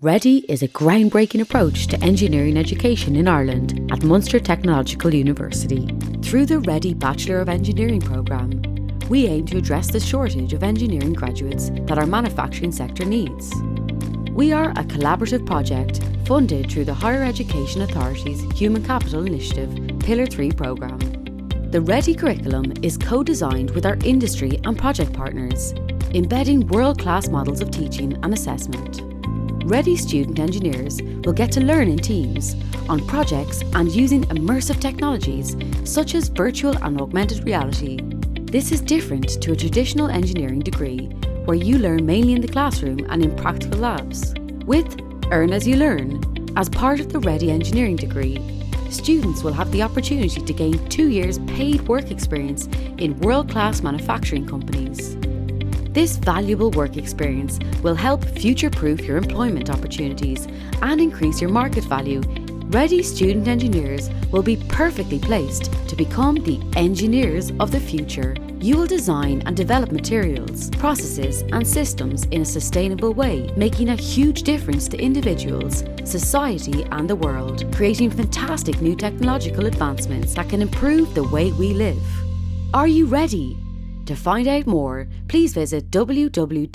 REEdI is a groundbreaking approach to engineering education in Ireland at Munster Technological University. Through the REEdI Bachelor of Engineering programme, we aim to address the shortage of engineering graduates that our manufacturing sector needs. We are a collaborative project funded through the Higher Education Authority's Human Capital Initiative Pillar 3 programme. The REEdI curriculum is co-designed with our industry and project partners, embedding world-class models of teaching and assessment. REEdI student engineers will get to learn in teams, on projects and using immersive technologies such as virtual and augmented reality. This is different to a traditional engineering degree where you learn mainly in the classroom and in practical labs. With Earn As You Learn, as part of the REEdI engineering degree, students will have the opportunity to gain 2 years paid work experience in world-class manufacturing companies. This valuable work experience will help future-proof your employment opportunities and increase your market value. REEdI student engineers will be perfectly placed to become the engineers of the future. You will design and develop materials, processes and systems in a sustainable way, making a huge difference to individuals, society and the world, creating fantastic new technological advancements that can improve the way we live. Are you ready? To find out more, please visit www.reedi.ie.